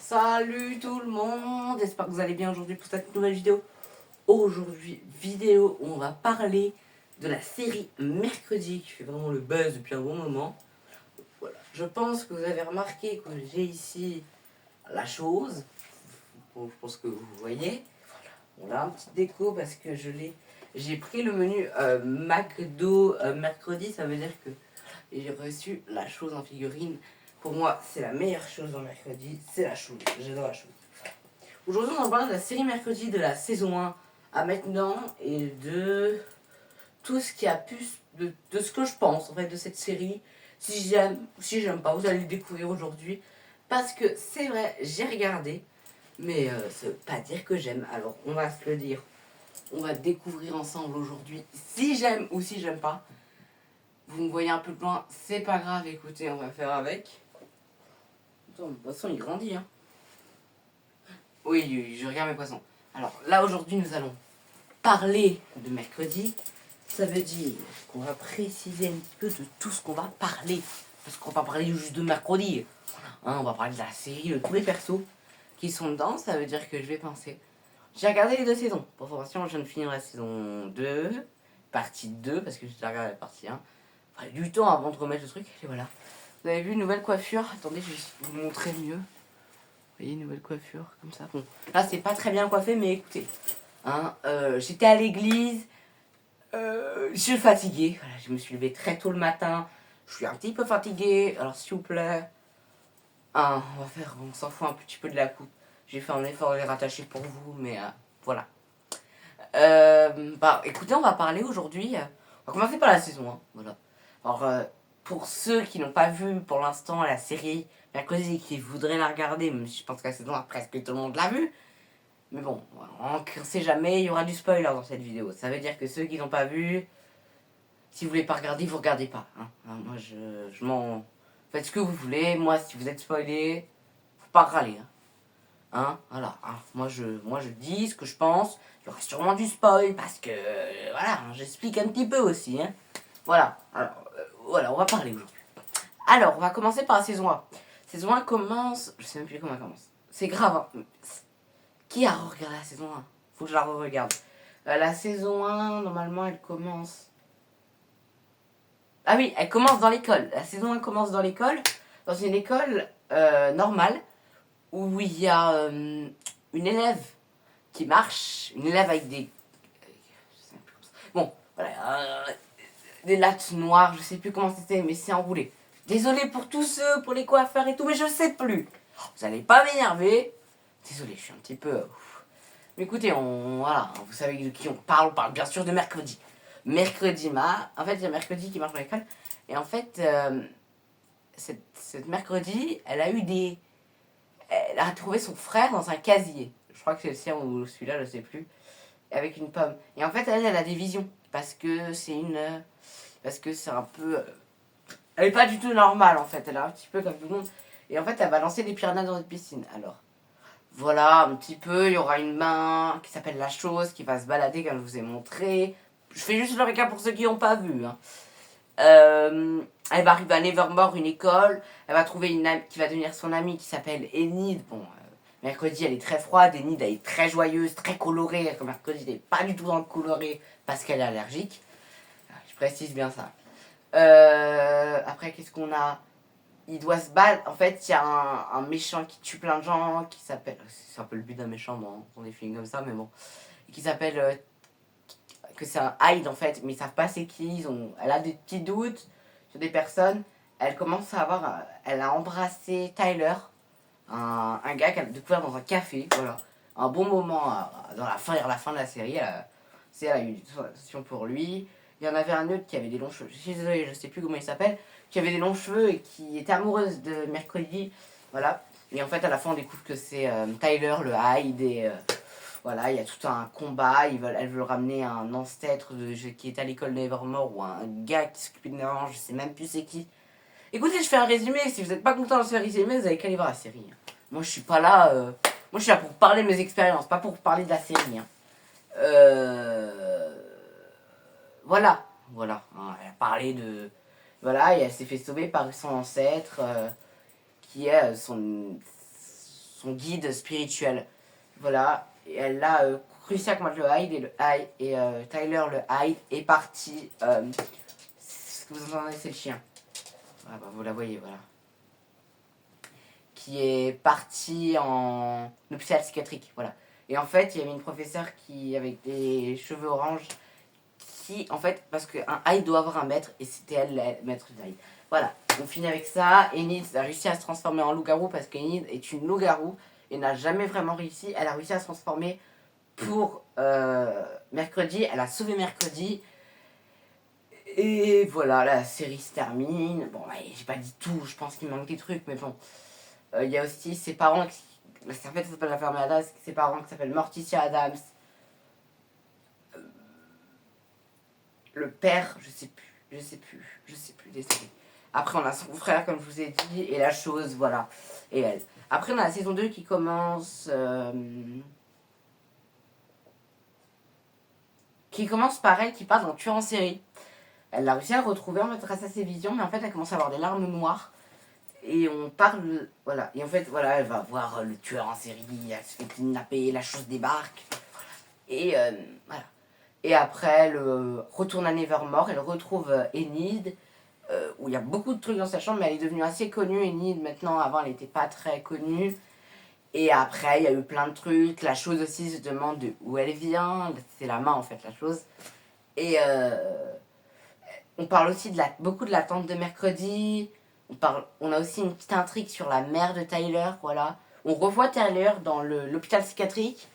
Salut tout le monde, j'espère que vous allez bien aujourd'hui pour cette nouvelle vidéo. Aujourd'hui, vidéo où on va parler de la série Mercredi qui fait vraiment le buzz depuis un bon moment. Voilà. Je pense que vous avez remarqué que j'ai ici la chose. Bon, je pense que vous voyez. Voilà, un petit déco parce que j'ai pris le menu McDo mercredi, ça veut dire que j'ai reçu la chose en figurine. Pour moi, c'est la meilleure chose dans mercredi, c'est la chose. J'adore la chose. Aujourd'hui, on va parler de la série mercredi de la saison 1 à maintenant et de tout ce qui a pu, de ce que je pense en fait de cette série. Si j'aime ou si j'aime pas, vous allez le découvrir aujourd'hui. Parce que c'est vrai, j'ai regardé, mais ça veut pas dire que j'aime. Alors, on va se le dire. On va découvrir ensemble aujourd'hui si j'aime ou si j'aime pas. Vous me voyez un peu de loin, c'est pas grave, écoutez, on va faire avec. Attends, le poisson il grandit, hein. Oui, je regarde mes poissons. Alors là, aujourd'hui, nous allons parler de mercredi. Ça veut dire qu'on va préciser un petit peu de tout ce qu'on va parler. Parce qu'on va parler juste de mercredi. Hein, on va parler de la série, de tous les persos qui sont dedans. Ça veut dire que je vais penser. J'ai regardé les deux saisons. Pour information, je viens de finir la saison 2, partie 2, parce que j'ai déjà regardé la partie 1. Enfin, du temps avant de remettre le truc. Et voilà. Vous avez vu une nouvelle coiffure. Attendez, je vais vous montrer mieux. Vous voyez, une nouvelle coiffure, comme ça. Bon, là, c'est pas très bien coiffé, mais écoutez. Hein, j'étais à l'église. Je suis fatiguée. Voilà, je me suis levée très tôt le matin. Je suis un petit peu fatiguée. Alors, s'il vous plaît. Hein, on s'en fout un petit peu de la coupe. J'ai fait un effort de les rattacher pour vous, mais voilà. Écoutez, on va parler aujourd'hui. On va commencer par la saison 1. Voilà. Alors, pour ceux qui n'ont pas vu pour l'instant la série Mercredi et qui voudraient la regarder, même si je pense que la saison 1, presque tout le monde l'a vue. Mais bon, on ne sait jamais, il y aura du spoiler dans cette vidéo. Ça veut dire que ceux qui n'ont pas vu, si vous voulez pas regarder, vous regardez pas. Hein. Moi, je m'en... Faites ce que vous voulez. Moi, si vous êtes spoilé, faut pas râler. Hein, voilà. Hein. Moi, je dis ce que je pense. Il y aura sûrement du spoil parce que, voilà, j'explique un petit peu aussi. Hein. Voilà. Alors, voilà, on va parler aujourd'hui. Alors, on va commencer par la saison 1. Saison 1 commence... Je sais même plus comment elle commence. C'est grave. Hein. Qui a regardé la saison 1? Faut que je la re-regarde. La saison 1, normalement, elle commence... Ah oui, elle commence dans l'école. La saison 1 commence dans l'école. Dans une école normale. Où il y a une élève qui marche. Une élève avec des... Bon, voilà. Des lattes noires, je sais plus comment c'était, mais c'est enroulé. Désolé pour tous ceux, pour les coiffeurs et tout, mais je sais plus. Vous allez pas m'énerver. Désolé, je suis un petit peu... Mais écoutez, voilà, vous savez de qui on parle bien sûr de mercredi. Mercredi, en fait, il y a mercredi qui marche dans l'école. Et en fait, cette mercredi, elle a trouvé son frère dans un casier. Je crois que c'est le sien ou celui-là, je sais plus. Avec une pomme. Et en fait, elle a des visions. Parce que c'est un peu... elle est pas du tout normale, en fait. Elle est un petit peu comme tout le monde. Et en fait, elle va lancer des piranhas dans une piscine. Alors... Voilà, un petit peu, il y aura une main qui s'appelle la chose, qui va se balader comme je vous ai montré. Je fais juste le récap pour ceux qui n'ont pas vu. Hein. Elle va arriver à Nevermore, une école. Elle va trouver une amie qui va devenir son amie qui s'appelle Enid. Bon, mercredi elle est très froide, Enid elle est très joyeuse, très colorée. Comme mercredi elle n'est pas du tout dans le coloré parce qu'elle est allergique. Je précise bien ça. Après, qu'est-ce qu'on a? Il doit se battre. En fait, il y a un méchant qui tue plein de gens, qui s'appelle... C'est un peu le but d'un méchant dans des films comme ça, mais bon. Qui s'appelle... que c'est un Hyde, en fait, mais ils savent pas c'est qui. Elle a des petits doutes sur des personnes. Elle commence à avoir... Elle a embrassé Tyler, un gars qu'elle a découvert dans un café, voilà. Un bon moment dans la fin de la série. Elle a eu une sensation pour lui. Il y en avait un autre qui avait des longs cheveux. Je suis désolée, je sais plus comment il s'appelle. Qui avait des longs cheveux et qui était amoureuse de Mercredi. Voilà. Et en fait, à la fin, on découvre que c'est Tyler, le Hyde. Et voilà, il y a tout un combat. Elle veut ramener un ancêtre qui est à l'école Nevermore ou un gars qui s'occupe de Nevermore. Je sais même plus c'est qui. Écoutez, je fais un résumé. Si vous n'êtes pas content de ce résumé, vous avez qu'à aller voir la série. Moi, je suis pas là. Moi, je suis là pour parler de mes expériences, pas pour parler de la série. Hein. Voilà. Voilà. Hein, elle a parlé de... Voilà, et elle s'est fait sauver par son ancêtre, qui est son son guide spirituel. Voilà, et elle a réussi à combattre le Hyde et Tyler le Hyde est parti. Ce que vous entendez, c'est le chien. Ah bah, vous la voyez, voilà. Qui est parti en hôpital psychiatrique, voilà. Et en fait, il y avait une professeure qui, avec des cheveux orange, qui, en fait, parce qu'un Hyde doit avoir un maître, et c'était elle, la maître du Hyde. Voilà, on finit avec ça. Enid a réussi à se transformer en loup-garou parce qu'Enid est une loup-garou et n'a jamais vraiment réussi. Elle a réussi à se transformer pour mercredi. Elle a sauvé mercredi. Et voilà, la série se termine. Bon, ouais, j'ai pas dit tout, je pense qu'il manque des trucs, mais bon. Il y a aussi ses parents, en fait, ça s'appelle la ferme Adams, ses parents qui s'appellent Morticia Adams. Le père, je sais plus, désolé. Après, on a son frère, comme je vous ai dit, et la chose, voilà, et elle. Après, on a la saison 2 qui commence... pareil, qui part d'un tueur en série. Elle a réussi à le retrouver, en fait, grâce à ses visions, mais en fait, elle commence à avoir des larmes noires. Et on parle, voilà, et en fait, voilà, elle va voir le tueur en série, elle se fait kidnapper, la chose débarque, et voilà. Et après, elle retourne à Nevermore, elle retrouve Enid, où il y a beaucoup de trucs dans sa chambre, mais elle est devenue assez connue, Enid, maintenant, avant, elle n'était pas très connue. Et après, il y a eu plein de trucs, la chose aussi se demande d'où elle vient, c'est la main, en fait, la chose. Et on parle aussi beaucoup de la tante de mercredi. On a aussi une petite intrigue sur la mère de Tyler, voilà. On revoit Tyler dans l'hôpital psychiatrique.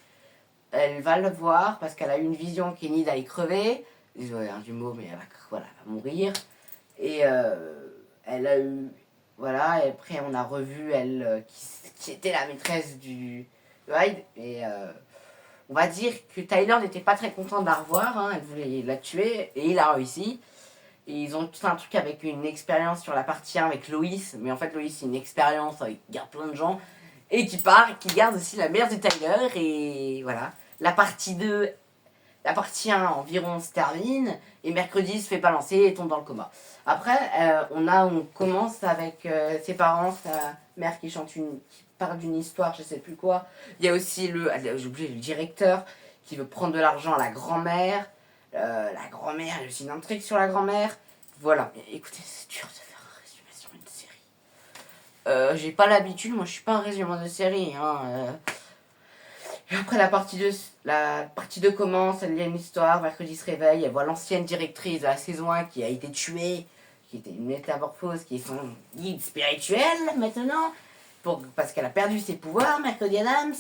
Elle va le voir parce qu'elle a eu une vision qu'Enid allait crever. Désolé hein, du mot, mais voilà, elle va mourir. Et elle a eu... Voilà, et après on a revu elle qui était la maîtresse du Hyde. Et on va dire que Tyler n'était pas très content de la revoir. Hein, elle voulait la tuer et il a réussi. Et ils ont tout un truc avec une expérience sur la partie 1 avec Loïs. Mais en fait, Loïs, c'est une expérience, il garde plein de gens. Et qui part, qui garde aussi la mère de Tyler. Et voilà. La partie 1 environ se termine. Et mercredi se fait balancer et tombe dans le coma. Après, on commence avec ses parents, sa mère qui parle d'une histoire, je sais plus quoi. Il y a aussi j'ai oublié, le directeur qui veut prendre de l'argent à la grand-mère. La grand-mère, il y a aussi une intrigue sur la grand-mère. Voilà, mais écoutez, c'est dur de faire un résumé sur une série. J'ai pas l'habitude, moi je suis pas un résumé de série. Hein, Et après la partie 2 commence, il y a une histoire, mercredi se réveille, elle voit l'ancienne directrice de la saison 1 qui a été tuée, qui était une métamorphose, qui est son guide spirituel maintenant. Parce qu'elle a perdu ses pouvoirs, Mercredi Adams.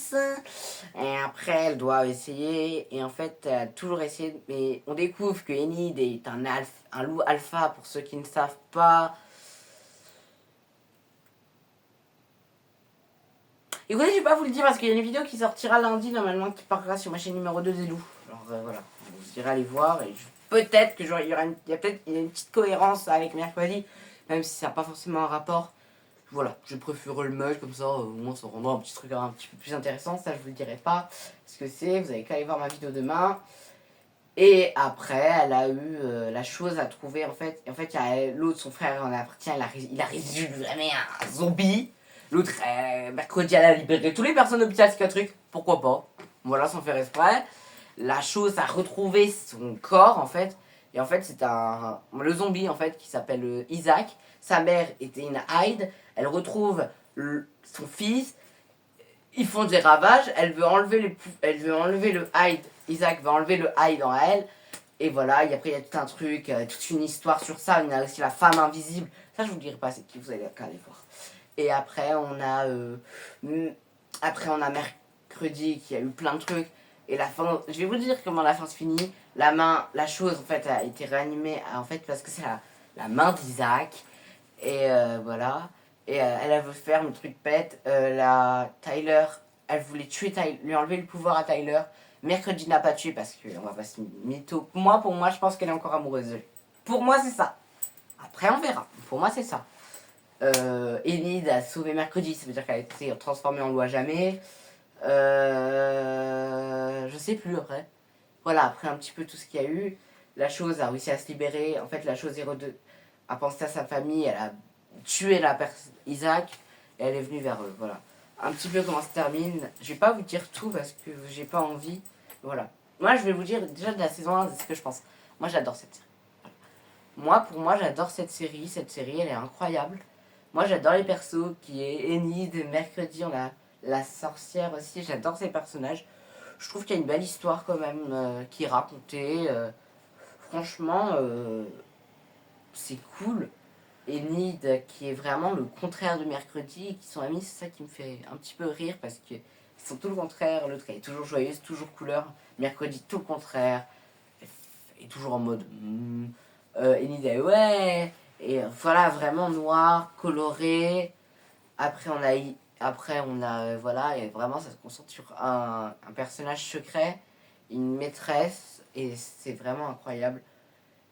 Et après, elle doit essayer. Et en fait, elle a toujours essayé. Mais on découvre que Enid est un loup alpha, pour ceux qui ne savent pas. Écoutez, je vais pas vous le dire parce qu'il y a une vidéo qui sortira lundi, normalement, qui parlera sur ma chaîne numéro 2 des loups. Alors voilà, vous irez aller voir. Et peut-être que il y a une petite cohérence avec Mercredi, même si ça n'a pas forcément un rapport. Voilà, je préfère le mettre comme ça, au moins ça rendra un petit truc un petit peu plus intéressant. Ça, je vous le dirai pas ce que c'est. Vous avez qu'à aller voir ma vidéo demain. Et après, elle a eu la chose à trouver en fait. Et en fait, il y a l'autre, son frère en appartient, il a résumé un zombie. L'autre, mercredi, elle a libéré toutes les personnes d'hôpital psychiatrique. Pourquoi pas? Voilà, sans faire exprès. La chose a retrouvé son corps en fait. Et en fait, c'est le zombie en fait qui s'appelle Isaac. Sa mère était une Hyde. Elle retrouve son fils. Ils font des ravages. Elle veut enlever le Hyde. Isaac va enlever le Hyde en elle. Et voilà, après il y a tout un truc, toute une histoire sur ça. Il y a aussi la femme invisible. Ça, je vous dirai pas, c'est qui, vous allez qu'à aller voir. Et après, on a mercredi qui a eu plein de trucs. Et la fin, je vais vous dire comment la fin se finit. La chose en fait a été réanimée en fait parce que c'est la main d'Isaac. Et voilà. Et elle veut faire le truc pète. Tyler, elle voulait lui enlever le pouvoir à Tyler. Mercredi n'a pas tué parce qu'on va pas se mytho. Pour moi, je pense qu'elle est encore amoureuse de lui. Pour moi, c'est ça. Après, on verra. Pour moi, c'est ça. Enid a sauvé mercredi, ça veut dire qu'elle a été transformée en loup à jamais. Je sais plus après. Voilà, après un petit peu tout ce qu'il y a eu. La chose a réussi à se libérer. En fait, la chose a pensé à sa famille, elle a tué Isaac et elle est venue vers eux. Voilà. un petit peu comment ça se termine. Je vais pas vous dire tout parce que j'ai pas envie. Voilà. Moi, je vais vous dire déjà de la saison 1 ce que je pense. Moi, j'adore cette série. Pour moi, j'adore cette série. Cette série, elle est incroyable. Moi, j'adore les persos qui est Enid, mercredi, on a la sorcière aussi. J'adore ces personnages. Je trouve qu'il y a une belle histoire quand même qui est racontée. Franchement, c'est cool. Enid, qui est vraiment le contraire de mercredi, et qui sont amis, c'est ça qui me fait un petit peu rire parce que ils sont tout le contraire. L'autre elle est toujours joyeuse, toujours couleur. Mercredi, tout le contraire. Elle est toujours en mode. Enid, elle, ouais. Et voilà, vraiment noir, coloré. Après, voilà, et vraiment, ça se concentre sur un personnage secret, une maîtresse, et c'est vraiment incroyable.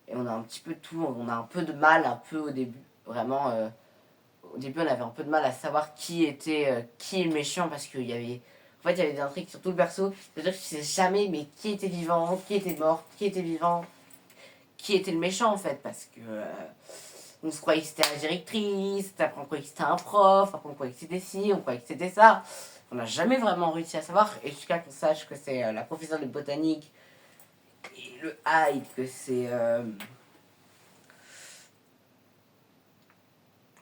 Et on a un petit peu tout, on a un peu de mal, un peu au début. Vraiment, au début, on avait un peu de mal à savoir qui est le méchant, parce qu'il y avait. En fait, il y avait des intrigues sur tout le perso. C'est-à-dire que tu sais jamais, mais qui était vivant, qui était mort, qui était vivant, qui était le méchant, en fait, parce que. On se croyait que c'était la directrice, après on croyait que c'était un prof, après on croyait que c'était ci, on croyait que c'était ça. On n'a jamais vraiment réussi à savoir, et jusqu'à qu'on sache que c'est la professeure de botanique, et le Hyde, que c'est.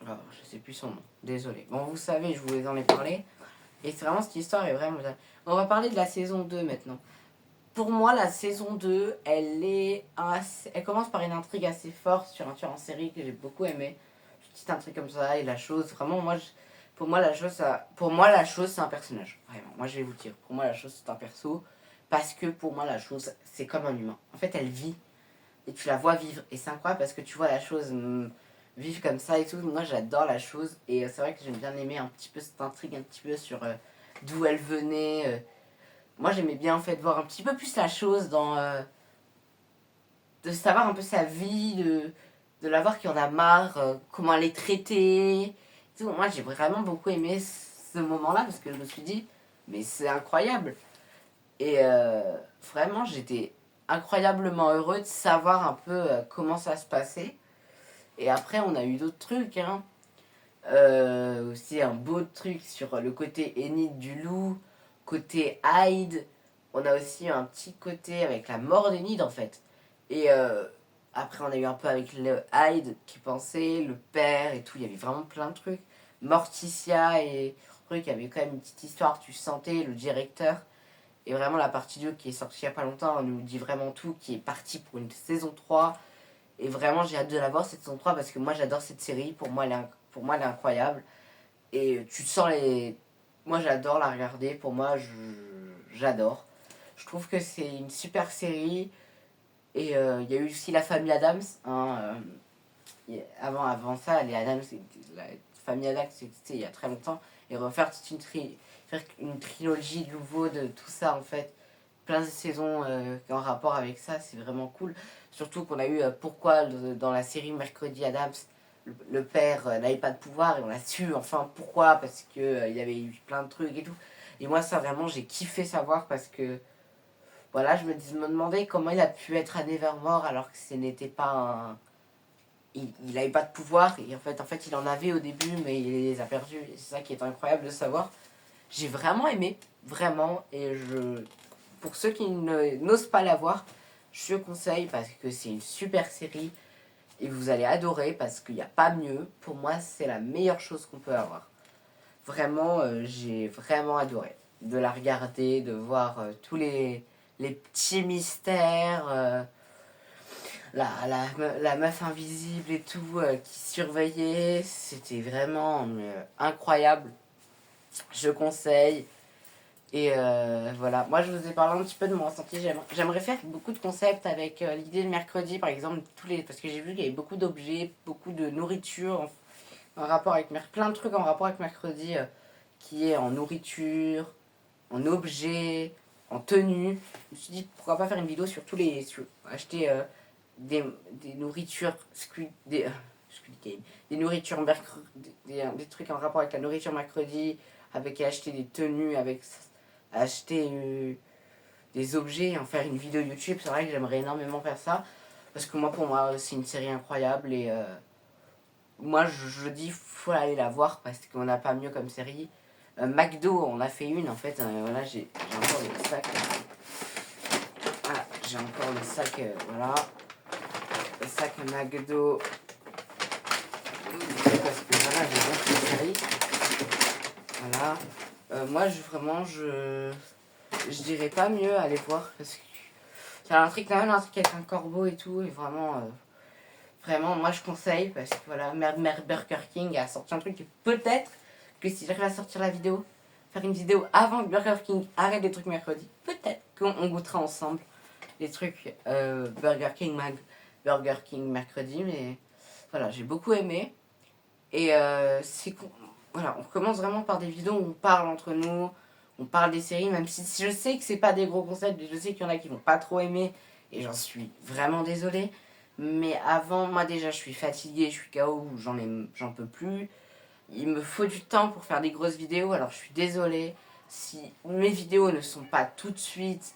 Oh, je sais plus son nom, désolé. Bon, vous savez, je vous en ai parlé, et c'est vraiment cette histoire est vraiment. On va parler de la saison 2 maintenant. Pour moi, la saison 2, elle commence par une intrigue assez forte sur un tueur en série que j'ai beaucoup aimé. Petite intrigue comme ça, et la chose, vraiment, pour moi, la chose, c'est un personnage. Vraiment, moi, je vais vous dire. Pour moi, la chose, c'est un perso. Parce que pour moi, la chose, c'est comme un humain. En fait, elle vit, et tu la vois vivre. Et c'est incroyable parce que tu vois la chose vivre comme ça et tout. Moi, j'adore la chose. Et c'est vrai que j'aime bien aimer un petit peu cette intrigue, un petit peu sur d'où elle venait. Moi, j'aimais bien en fait voir un petit peu plus la chose de savoir un peu sa vie, de la voir qui en a marre, comment elle est traitée. Tout. Moi, j'ai vraiment beaucoup aimé ce moment-là parce que je me suis dit, mais c'est incroyable. Et vraiment, j'étais incroyablement heureux de savoir un peu comment ça se passait. Et après, on a eu d'autres trucs. Hein. Aussi un beau truc sur le côté Enid du loup, côté Hyde. On a aussi un petit côté avec la mort d'Enid en fait. Et après on a eu un peu avec le Hyde qui pensait, le père et tout. Il y avait vraiment plein de trucs. Morticia et truc, il y avait quand même une petite histoire, tu sentais, le directeur. Et vraiment la partie 2 qui est sortie il n'y a pas longtemps, on nous dit vraiment tout, qui est parti pour une saison 3. Et vraiment j'ai hâte de la voir cette saison 3 parce que moi j'adore cette série. Pour moi, elle est incroyable. Et tu sens les. Moi, j'adore la regarder. Pour moi, j'adore. Je trouve que c'est une super série. Et il y a eu aussi la famille Adams. Hein, avant ça, les Adams, la famille Adams, c'était il y a très longtemps. Et refaire faire une trilogie de nouveau de tout ça, en fait. Plein de saisons en rapport avec ça, c'est vraiment cool. Surtout qu'on a eu pourquoi dans la série Mercredi Adams, le père n'avait pas de pouvoir et on a su enfin pourquoi, parce que il y avait eu plein de trucs et tout. Et moi, ça vraiment, j'ai kiffé savoir parce que voilà, me demandais comment il a pu être à Nevermore alors que ce n'était pas un. Il n'avait pas de pouvoir et en fait, il en avait au début, mais il les a perdus. Et c'est ça qui est incroyable de savoir. J'ai vraiment aimé, vraiment, et pour ceux qui n'osent pas la voir, je conseille parce que c'est une super série et vous allez adorer parce qu'il n'y a pas mieux. Pour moi, c'est la meilleure chose qu'on peut avoir. Vraiment, j'ai vraiment adoré de la regarder, de voir tous les petits mystères, la meuf invisible et tout qui surveillait. C'était vraiment incroyable. Je conseille. Et voilà, moi je vous ai parlé un petit peu de mon ressenti. J'aimerais faire beaucoup de concepts avec l'idée de mercredi, par exemple, parce que j'ai vu qu'il y avait beaucoup d'objets, beaucoup de nourriture en rapport avec plein de trucs en rapport avec mercredi, qui est en nourriture, en objets, en tenue. Je me suis dit pourquoi pas faire une vidéo sur acheter des nourritures Squid Game, des nourritures des trucs en rapport avec la nourriture mercredi, avec acheter des tenues, avec acheter des objets et en faire une vidéo YouTube. C'est vrai que j'aimerais énormément faire ça parce que pour moi c'est une série incroyable et moi je dis faut aller la voir parce qu'on n'a pas mieux comme série. McDo, on a fait une en fait. Voilà, j'ai encore le sac. Voilà, j'ai encore le sac. Voilà. Le sac McDo. Parce que voilà, j'ai bien fait une série. Voilà. Moi, je dirais pas mieux aller voir parce que c'est un truc quand même, un truc avec un corbeau et tout. Et vraiment, moi je conseille parce que voilà, Burger King a sorti un truc et peut-être que si j'arrive à sortir la vidéo, faire une vidéo avant que Burger King arrête les trucs mercredi, peut-être qu'on goûtera ensemble les trucs Burger King mercredi. Mais voilà, j'ai beaucoup aimé. Et voilà, on commence vraiment par des vidéos où on parle entre nous, on parle des séries, même si je sais que c'est pas des gros concepts, je sais qu'il y en a qui vont pas trop aimer, et j'en suis vraiment désolée. Mais avant, moi déjà, je suis fatiguée, je suis KO, j'en peux plus. Il me faut du temps pour faire des grosses vidéos, alors je suis désolée si mes vidéos ne sont pas tout de suite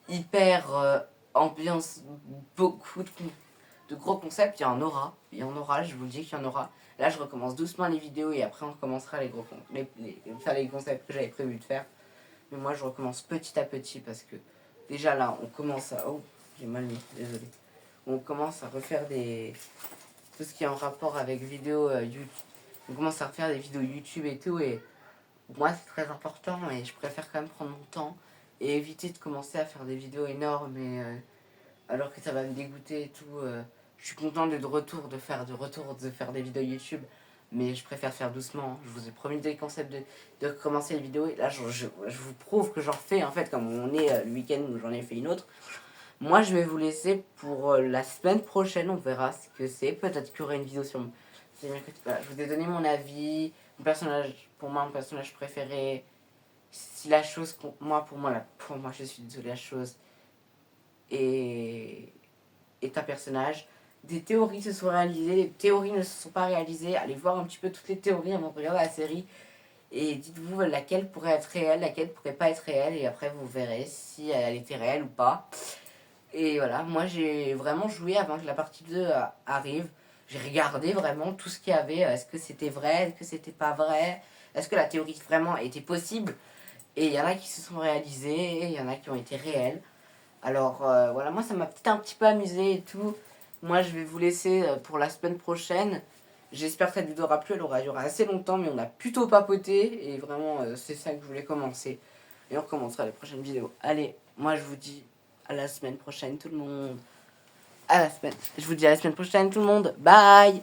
hyper ambiance, beaucoup de gros concepts. Il y en aura, je vous le dis qu'il y en aura. Là, je recommence doucement les vidéos et après, on recommencera les concepts que j'avais prévu de faire. Mais moi, je recommence petit à petit parce que déjà là, on commence à. Oh, j'ai mal mis, désolé. On commence à refaire tout ce qui est en rapport avec vidéo YouTube. On commence à refaire des vidéos YouTube et tout. Et pour moi, c'est très important et je préfère quand même prendre mon temps et éviter de commencer à faire des vidéos énormes alors que ça va me dégoûter et tout. Je suis content d'être de faire des vidéos YouTube, mais je préfère faire doucement. Je vous ai promis des concepts de commencer les vidéos et là je vous prouve que j'en fais en fait comme on est le week-end où j'en ai fait une autre. Moi je vais vous laisser pour la semaine prochaine, on verra ce que c'est. Peut-être qu'il y aura une vidéo sur moi. Voilà, je vous ai donné mon avis, pour moi mon personnage préféré. Si la chose, pour moi, je suis désolée, la chose est un personnage. Des théories se sont réalisées, des théories ne se sont pas réalisées. Allez voir un petit peu toutes les théories avant de regarder la série. Et dites-vous laquelle pourrait être réelle, laquelle pourrait pas être réelle. Et après, vous verrez si elle était réelle ou pas. Et voilà, moi j'ai vraiment joué avant que la partie 2 arrive. J'ai regardé vraiment tout ce qu'il y avait. Est-ce que c'était vrai, est-ce que c'était pas vrai, est-ce que la théorie vraiment était possible. Et il y en a qui se sont réalisées, il y en a qui ont été réelles. Alors voilà, moi ça m'a peut-être un petit peu amusé et tout. Moi je vais vous laisser pour la semaine prochaine. J'espère que cette vidéo aura plu, elle aura duré assez longtemps, mais on a plutôt papoté. Et vraiment, c'est ça que je voulais commencer. Et on recommencera les prochaines vidéos. Allez, moi je vous dis à la semaine prochaine tout le monde. Je vous dis à la semaine prochaine tout le monde. Bye!